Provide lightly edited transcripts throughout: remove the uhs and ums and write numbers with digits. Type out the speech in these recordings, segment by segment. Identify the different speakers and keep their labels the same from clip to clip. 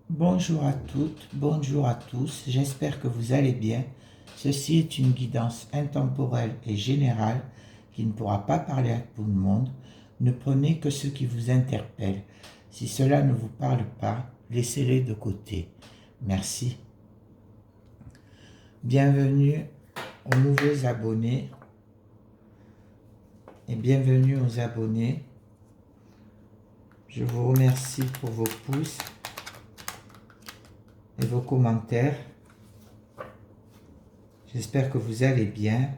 Speaker 1: Bonjour à toutes, bonjour à tous, j'espère que vous allez bien. Ceci est une guidance intemporelle et générale qui ne pourra pas parler à tout le monde. Ne prenez que ce qui vous interpelle. Si cela ne vous parle pas, laissez-les de côté. Merci. Bienvenue aux nouveaux abonnés et bienvenue aux abonnés. Je vous remercie pour vos pouces et vos commentaires. J'espère que vous allez bien.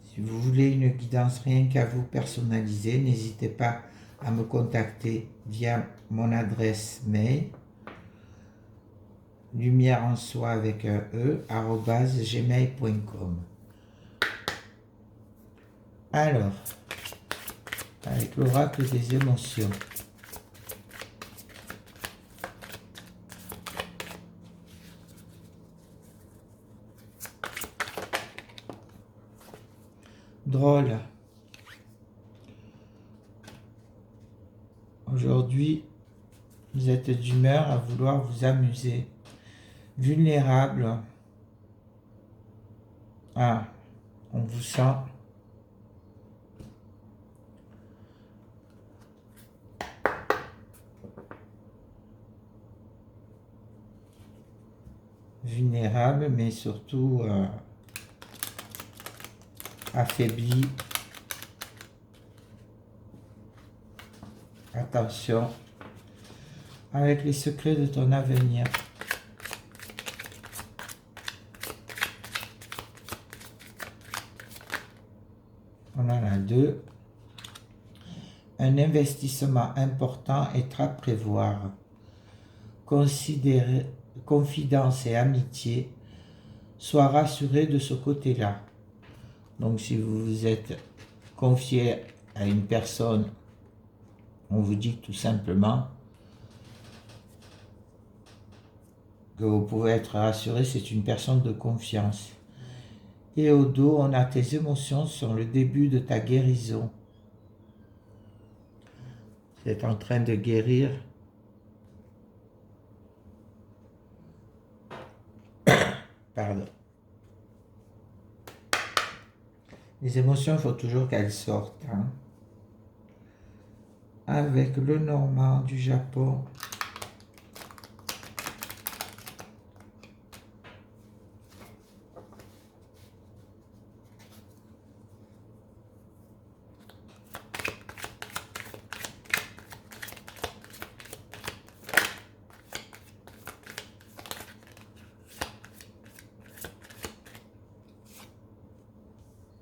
Speaker 1: Si vous voulez une guidance rien qu'à vous personnalisée, n'hésitez pas à me contacter via mon adresse mail lumière en soi avec un e @gmail.com. Alors, avec l'oracle des émotions. Drôle. Aujourd'hui, vous êtes d'humeur à vouloir vous amuser. Vulnérable. Ah, on vous sent vulnérable, mais surtout affaibli. Attention avec les secrets de ton avenir. On en a deux. Un investissement important est à prévoir. Considérez, confidence et amitié, sois rassuré de ce côté-là. Donc si vous vous êtes confié à une personne, on vous dit tout simplement que vous pouvez être rassuré, c'est une personne de confiance. Et au dos, on a tes émotions sur le début de ta guérison. Tu es en train de guérir. Pardon. Les émotions, il faut toujours qu'elles sortent. Hein. Avec le Normand du Japon.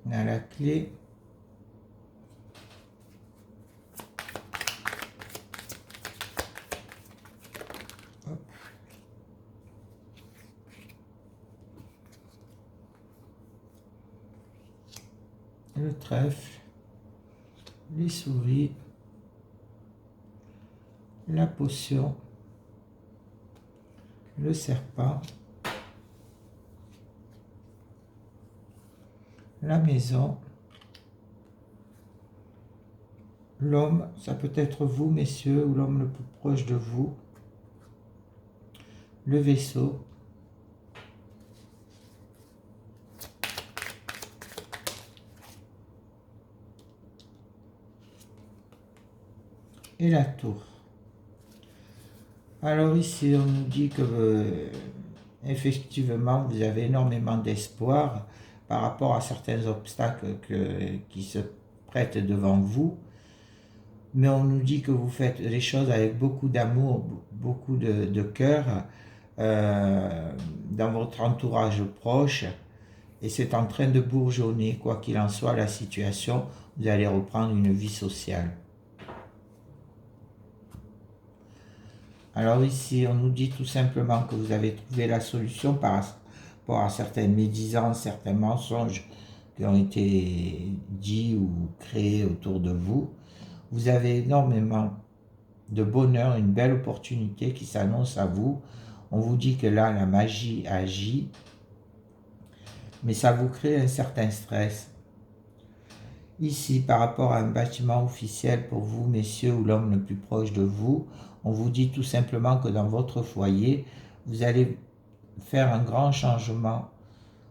Speaker 1: On a la clé. Hop. Le trèfle, les souris, la potion, le serpent, la maison, l'homme, ça peut être vous, messieurs, ou l'homme le plus proche de vous, le vaisseau, et la tour. Alors ici, on nous dit que effectivement, vous avez énormément d'espoir par rapport à certains obstacles qui se prêtent devant vous. Mais on nous dit que vous faites les choses avec beaucoup d'amour, beaucoup de cœur dans votre entourage proche. Et c'est en train de bourgeonner, quoi qu'il en soit la situation, vous allez reprendre une vie sociale. Alors ici, on nous dit tout simplement que vous avez trouvé la solution par rapport à certaines médisances, certains mensonges qui ont été dits ou créés autour de vous. Vous avez énormément de bonheur, une belle opportunité qui s'annonce à vous. On vous dit que là, la magie agit, mais ça vous crée un certain stress. Ici, par rapport à un bâtiment officiel pour vous, messieurs, ou l'homme le plus proche de vous, on vous dit tout simplement que dans votre foyer, vous allez faire un grand changement.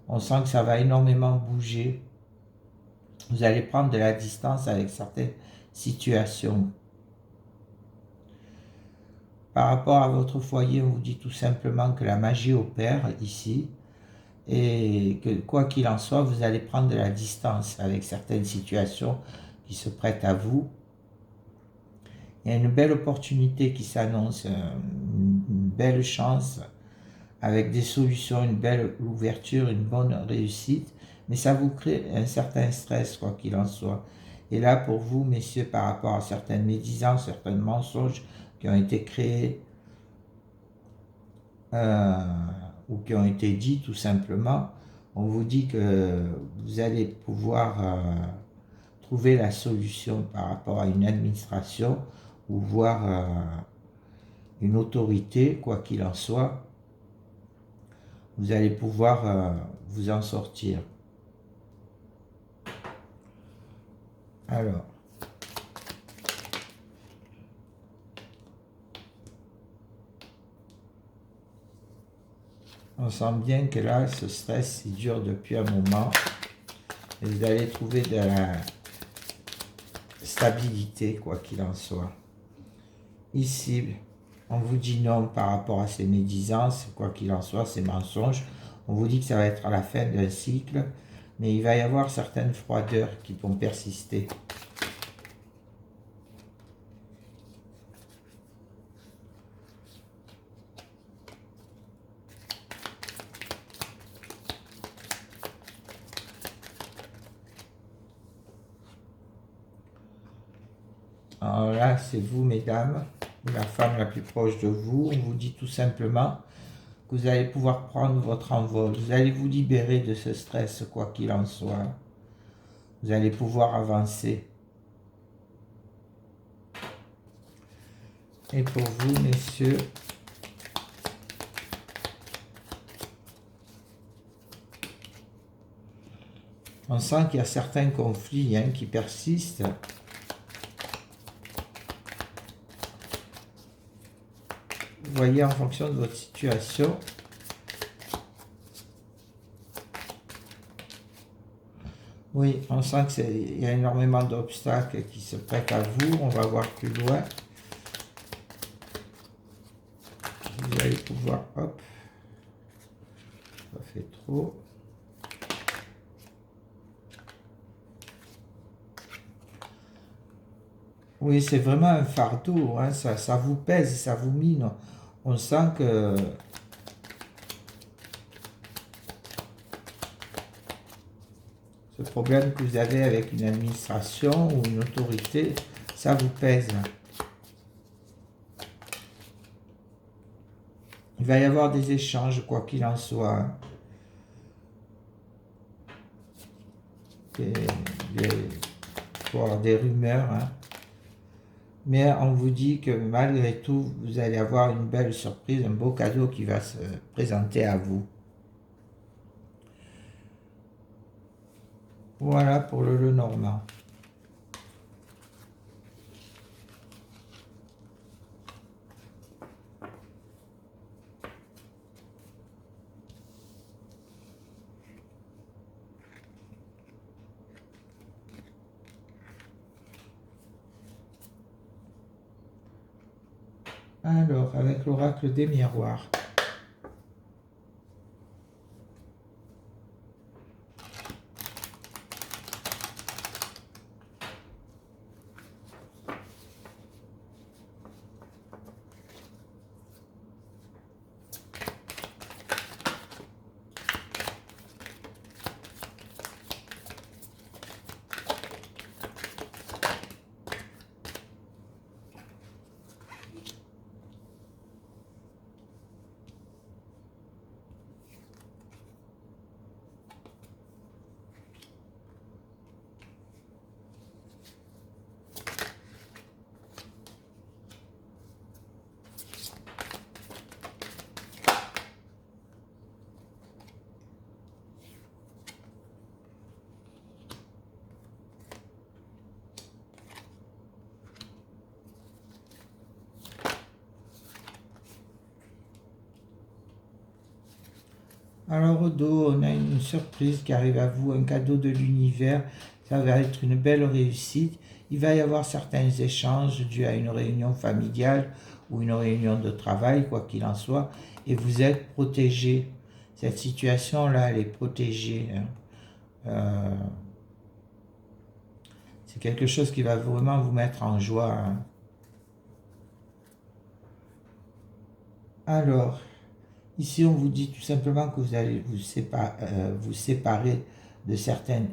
Speaker 1: On sent que ça va énormément bouger. Vous allez prendre de la distance avec certaines situations. Par rapport à votre foyer, on vous dit tout simplement que la magie opère ici et que quoi qu'il en soit, vous allez prendre de la distance avec certaines situations qui se prêtent à vous. Il y a une belle opportunité qui s'annonce, une belle chance avec des solutions, une belle ouverture, une bonne réussite, mais ça vous crée un certain stress, quoi qu'il en soit. Et là, pour vous, messieurs, par rapport à certaines médisances, certains mensonges qui ont été créés ou qui ont été dits tout simplement, on vous dit que vous allez pouvoir trouver la solution par rapport à une administration ou voir une autorité, quoi qu'il en soit. Vous allez pouvoir vous en sortir. Alors, on sent bien que là, ce stress, il dure depuis un moment. Et vous allez trouver de la stabilité, quoi qu'il en soit. Ici, on vous dit non par rapport à ces médisances, quoi qu'il en soit, ces mensonges. On vous dit que ça va être à la fin d'un cycle, mais il va y avoir certaines froideurs qui vont persister. Alors là, c'est vous, mesdames, la femme la plus proche de vous. On vous dit tout simplement que vous allez pouvoir prendre votre envol. Vous allez vous libérer de ce stress, quoi qu'il en soit. Vous allez pouvoir avancer. Et pour vous, messieurs, on sent qu'il y a certains conflits qui persistent. Vous voyez, en fonction de votre situation, oui, on sent qu'il y a énormément d'obstacles qui se prêtent à vous. On va voir plus loin. Vous allez pouvoir, hop, ça fait trop. Oui, c'est vraiment un fardeau, ça vous pèse, ça vous mine. On sent que ce problème que vous avez avec une administration ou une autorité, ça vous pèse. Il va y avoir des échanges, quoi qu'il en soit. Des rumeurs. Mais on vous dit que malgré tout, vous allez avoir une belle surprise, un beau cadeau qui va se présenter à vous. Voilà pour le Lenormand. Alors, avec l'oracle des miroirs. Alors au dos, on a une surprise qui arrive à vous, un cadeau de l'univers. Ça va être une belle réussite. Il va y avoir certains échanges dus à une réunion familiale ou une réunion de travail, quoi qu'il en soit, et vous êtes protégé. Cette situation-là, elle est protégée, hein. C'est quelque chose qui va vraiment vous mettre en joie, hein. Alors, ici, on vous dit tout simplement que vous allez vous séparer de certaines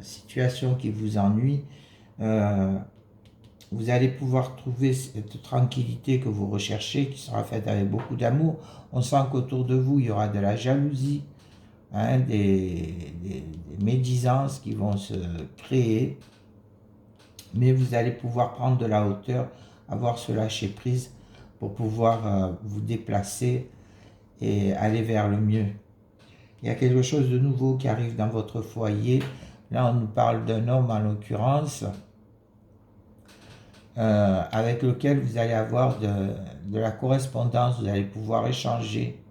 Speaker 1: situations qui vous ennuient. Euh, Vous allez pouvoir trouver cette tranquillité que vous recherchez, qui sera faite avec beaucoup d'amour. On sent qu'autour de vous, il y aura de la jalousie, hein, des médisances qui vont se créer. Mais vous allez pouvoir prendre de la hauteur, avoir ce lâcher-prise pour pouvoir vous déplacer et aller vers le mieux. Il y a quelque chose de nouveau qui arrive dans votre foyer. Là, on nous parle d'un homme en l'occurrence, avec lequel vous allez avoir de la correspondance, vous allez pouvoir échanger,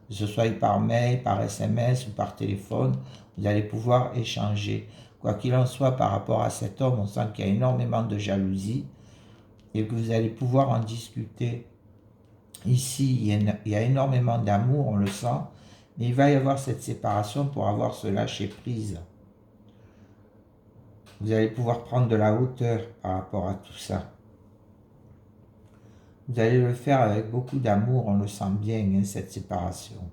Speaker 1: que ce soit par mail, par SMS ou par téléphone, vous allez pouvoir échanger. Quoi qu'il en soit, par rapport à cet homme, on sent qu'il y a énormément de jalousie et que vous allez pouvoir en discuter. Ici, il y a énormément d'amour, on le sent, mais il va y avoir cette séparation pour avoir ce lâcher-prise. Vous allez pouvoir prendre de la hauteur par rapport à tout ça. Vous allez le faire avec beaucoup d'amour, on le sent bien, hein, cette séparation.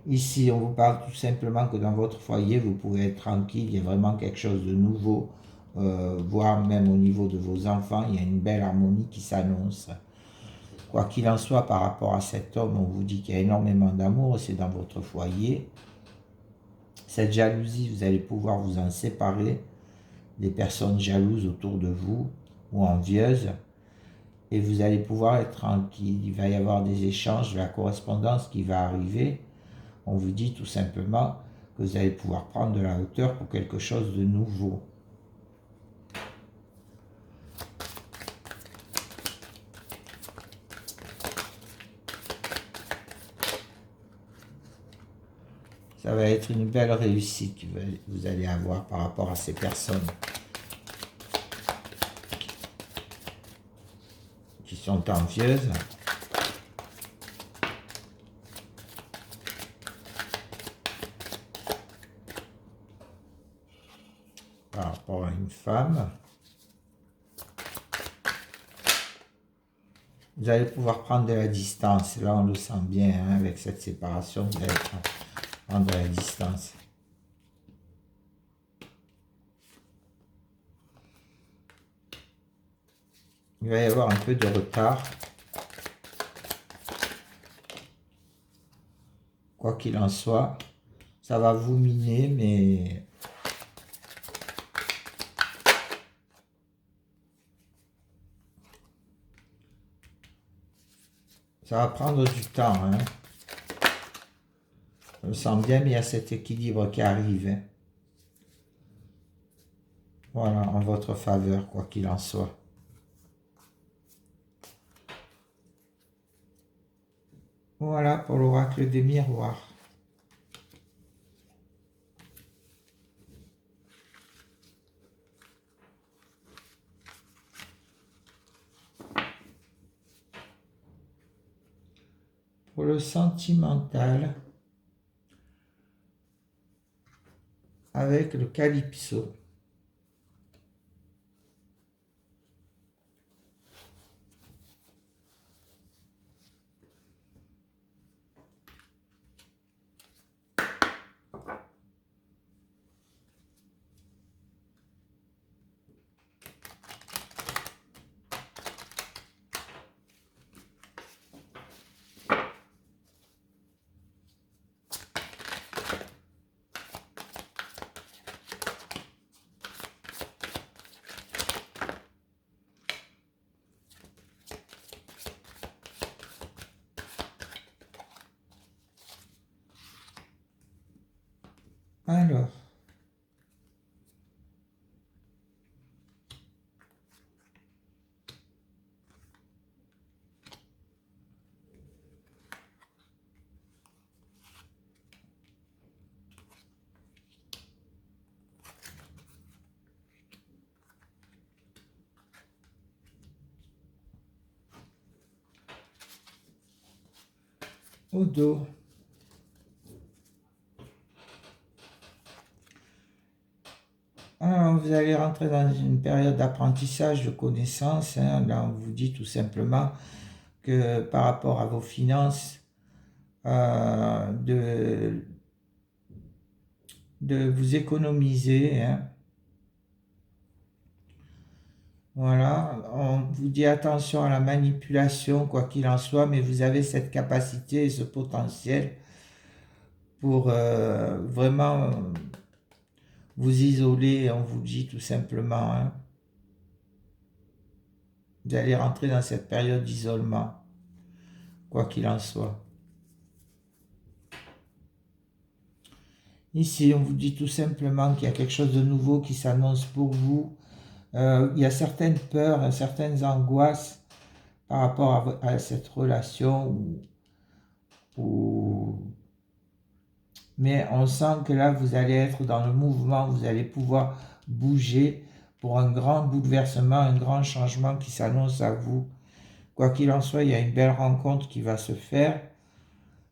Speaker 1: Ici, on vous parle tout simplement que dans votre foyer, vous pouvez être tranquille, il y a vraiment quelque chose de nouveau, voire même au niveau de vos enfants, il y a une belle harmonie qui s'annonce. Quoi qu'il en soit, par rapport à cet homme, on vous dit qu'il y a énormément d'amour, c'est dans votre foyer. Cette jalousie, vous allez pouvoir vous en séparer, des personnes jalouses autour de vous ou envieuses, et vous allez pouvoir être tranquille. Il va y avoir des échanges, de la correspondance qui va arriver. On vous dit tout simplement que vous allez pouvoir prendre de la hauteur pour quelque chose de nouveau. Ça va être une belle réussite que vous allez avoir par rapport à ces personnes qui sont envieuses. Par rapport à une femme. Vous allez pouvoir prendre de la distance. Là, on le sent bien, hein, avec cette séparation, vous allez prendre de la distance. Il va y avoir un peu de retard. Quoi qu'il en soit, ça va vous miner, mais ça va prendre du temps, hein. Je me sens bien, mais il y a cet équilibre qui arrive, hein. Voilà, en votre faveur, quoi qu'il en soit. Voilà pour l'oracle des miroirs. Pour le sentimental, avec le calypso. Alors, au dos. Alors, vous allez rentrer dans une période d'apprentissage, de connaissance. Hein. Là, on vous dit tout simplement que par rapport à vos finances, de vous économiser. Hein. Voilà, on vous dit attention à la manipulation, quoi qu'il en soit, mais vous avez cette capacité et ce potentiel pour vraiment vous isoler, on vous dit tout simplement. Hein. Vous allez rentrer dans cette période d'isolement, quoi qu'il en soit. Ici, on vous dit tout simplement qu'il y a quelque chose de nouveau qui s'annonce pour vous. Il y a certaines peurs, certaines angoisses par rapport à cette relation mais on sent que là, vous allez être dans le mouvement, vous allez pouvoir bouger pour un grand bouleversement, un grand changement qui s'annonce à vous. Quoi qu'il en soit, il y a une belle rencontre qui va se faire.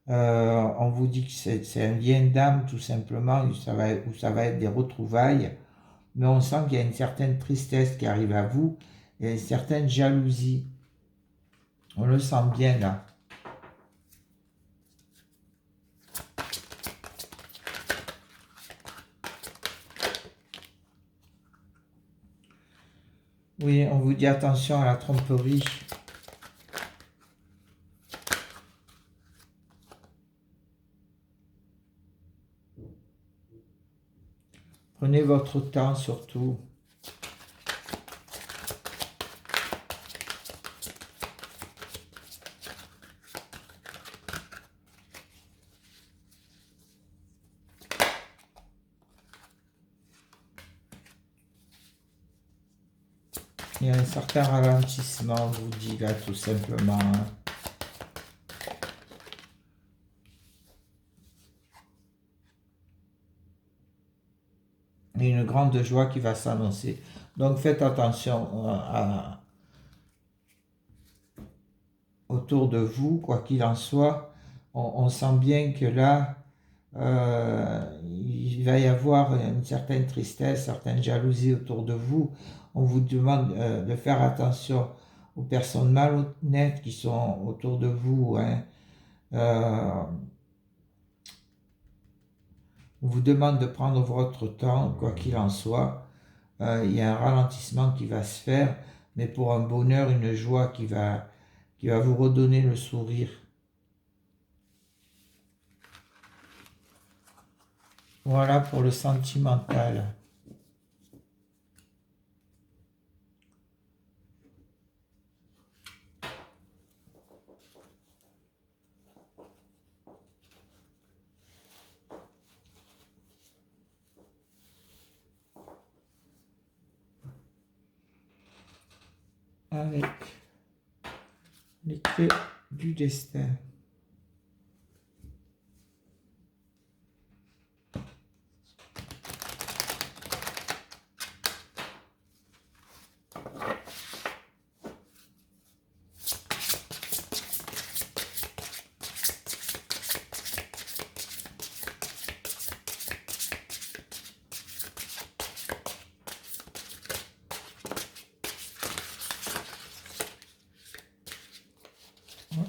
Speaker 1: On vous dit que c'est un lien d'âme tout simplement, où ça va être des retrouvailles. Mais on sent qu'il y a une certaine tristesse qui arrive à vous et une certaine jalousie. On le sent bien là. Oui, on vous dit attention à la tromperie. Prenez votre temps surtout. Il y a un certain ralentissement, on vous dit là tout simplement. Hein. Et une grande joie qui va s'annoncer. Donc faites attention autour de vous, quoi qu'il en soit. On sent bien que là, il va y avoir une certaine tristesse, certaine jalousie autour de vous. On vous demande de faire attention aux personnes malhonnêtes qui sont autour de vous. Hein. On vous demande de prendre votre temps, quoi qu'il en soit. Il y a un ralentissement qui va se faire, mais pour un bonheur, une joie qui va vous redonner le sourire. Voilà pour le sentimental. Avec les clés du destin.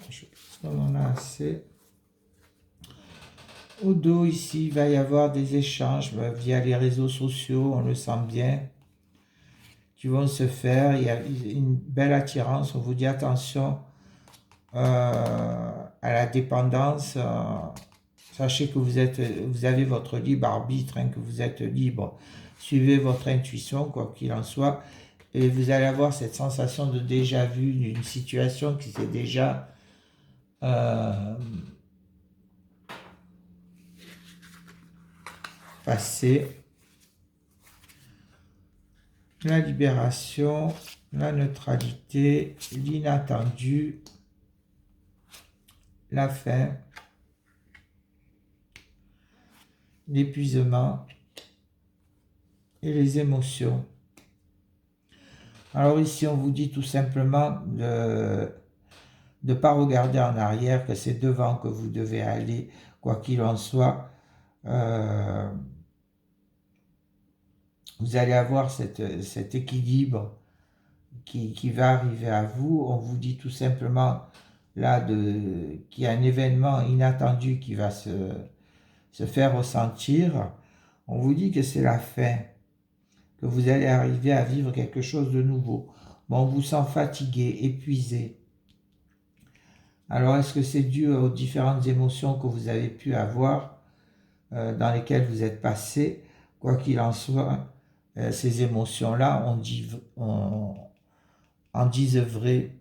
Speaker 1: Je pense qu'on en a assez. Au dos, ici, il va y avoir des échanges via les réseaux sociaux, on le sent bien, qui vont se faire. Il y a une belle attirance, on vous dit attention à la dépendance. Sachez que vous avez votre libre arbitre, hein, que vous êtes libre. Suivez votre intuition, quoi qu'il en soit. Et vous allez avoir cette sensation de déjà vu, d'une situation qui s'est déjà passée. La libération, la neutralité, l'inattendu, la fin, l'épuisement et les émotions. Alors ici, on vous dit tout simplement de ne pas regarder en arrière, que c'est devant que vous devez aller, quoi qu'il en soit. Vous allez avoir cet équilibre qui va arriver à vous. On vous dit tout simplement là qu'il y a un événement inattendu qui va se faire ressentir. On vous dit que c'est la fin, que vous allez arriver à vivre quelque chose de nouveau. Mais on vous sent fatigué, épuisé. Alors, est-ce que c'est dû aux différentes émotions que vous avez pu avoir, dans lesquelles vous êtes passé? Quoi qu'il en soit, ces émotions-là en disent vrai.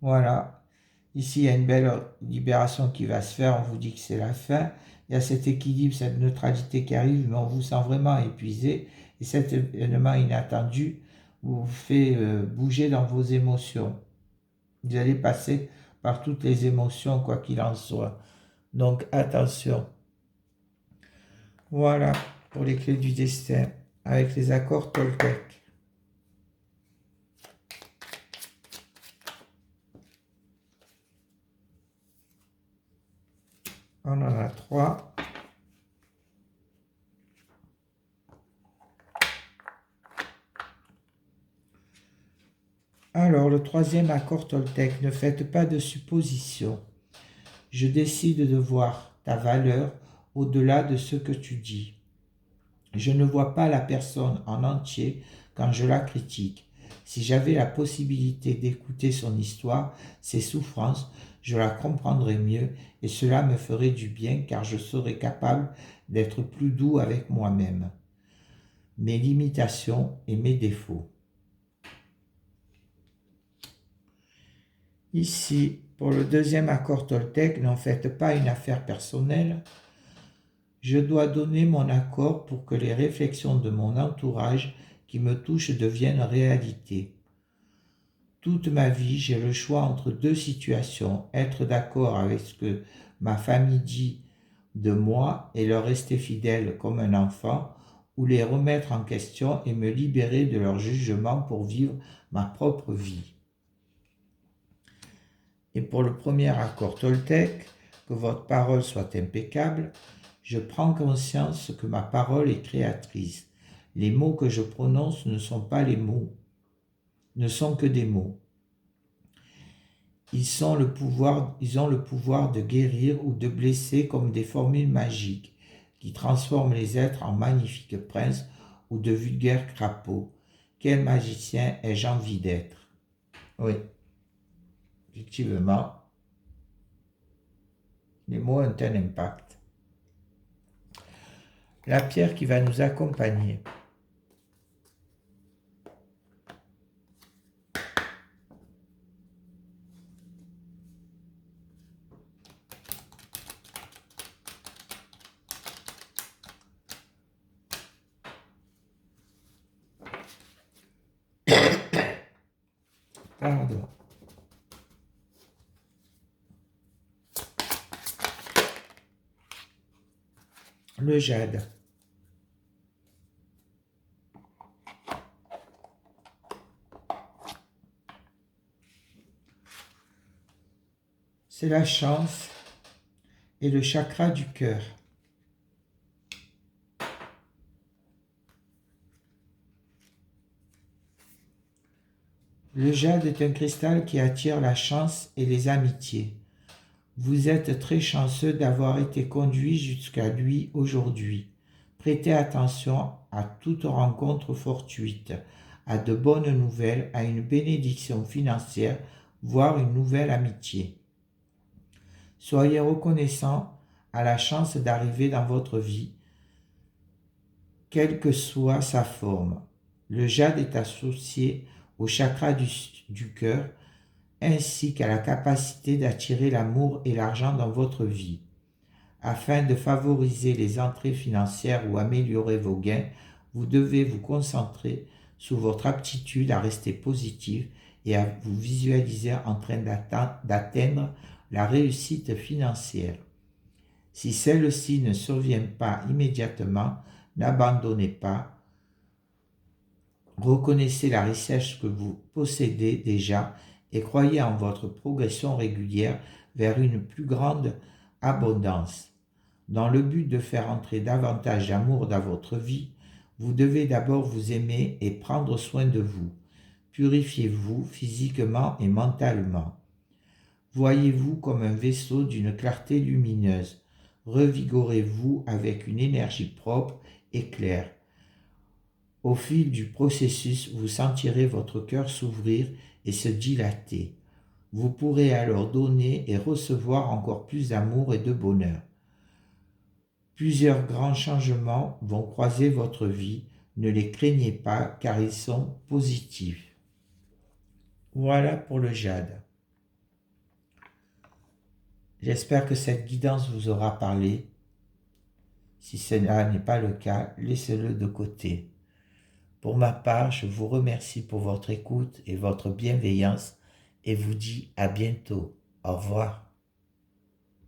Speaker 1: Voilà. Ici, il y a une belle libération qui va se faire. On vous dit que c'est la fin. Il y a cet équilibre, cette neutralité qui arrive, mais on vous sent vraiment épuisé. Et cet événement inattendu vous fait bouger dans vos émotions. Vous allez passer par toutes les émotions, quoi qu'il en soit. Donc, attention. Voilà pour les clés du destin avec les accords Toltec. On en a 3. Alors, le troisième accord Toltec, ne faites pas de suppositions. Je décide de voir ta valeur au-delà de ce que tu dis. Je ne vois pas la personne en entier quand je la critique. Si j'avais la possibilité d'écouter son histoire, ses souffrances, je la comprendrais mieux et cela me ferait du bien car je serais capable d'être plus doux avec moi-même, mes limitations et mes défauts. Ici, pour le deuxième accord Toltec, n'en faites pas une affaire personnelle. Je dois donner mon accord pour que les réflexions de mon entourage qui me touchent deviennent réalité. Toute ma vie, j'ai le choix entre deux situations, être d'accord avec ce que ma famille dit de moi et leur rester fidèle comme un enfant, ou les remettre en question et me libérer de leur jugement pour vivre ma propre vie. Et pour le premier accord Toltec, que votre parole soit impeccable, je prends conscience que ma parole est créatrice. Les mots que je prononce ne sont pas les mots, ne sont que des mots. Ils ont le pouvoir de guérir ou de blesser comme des formules magiques qui transforment les êtres en magnifiques princes ou de vulgaires crapauds. Quel magicien ai-je envie d'être? Oui, effectivement, les mots ont un impact. La pierre qui va nous accompagner. Pardon. Le jade. C'est la chance et le chakra du cœur. Le jade est un cristal qui attire la chance et les amitiés. Vous êtes très chanceux d'avoir été conduit jusqu'à lui aujourd'hui. Prêtez attention à toute rencontre fortuite, à de bonnes nouvelles, à une bénédiction financière, voire une nouvelle amitié. Soyez reconnaissant à la chance d'arriver dans votre vie, quelle que soit sa forme. Le jade est associé au chakra du cœur, ainsi qu'à la capacité d'attirer l'amour et l'argent dans votre vie. Afin de favoriser les entrées financières ou améliorer vos gains, vous devez vous concentrer sur votre aptitude à rester positif et à vous visualiser en train d'atteindre la réussite financière. Si celle-ci ne survient pas immédiatement, n'abandonnez pas. Reconnaissez la richesse que vous possédez déjà et croyez en votre progression régulière vers une plus grande abondance. Dans le but de faire entrer davantage d'amour dans votre vie, vous devez d'abord vous aimer et prendre soin de vous. Purifiez-vous physiquement et mentalement. Voyez-vous comme un vaisseau d'une clarté lumineuse. Revigorez-vous avec une énergie propre et claire. Au fil du processus, vous sentirez votre cœur s'ouvrir et se dilater. Vous pourrez alors donner et recevoir encore plus d'amour et de bonheur. Plusieurs grands changements vont croiser votre vie. Ne les craignez pas car ils sont positifs. Voilà pour le jade. J'espère que cette guidance vous aura parlé. Si cela n'est pas le cas, laissez-le de côté. Pour ma part, je vous remercie pour votre écoute et votre bienveillance et vous dis à bientôt. Au revoir.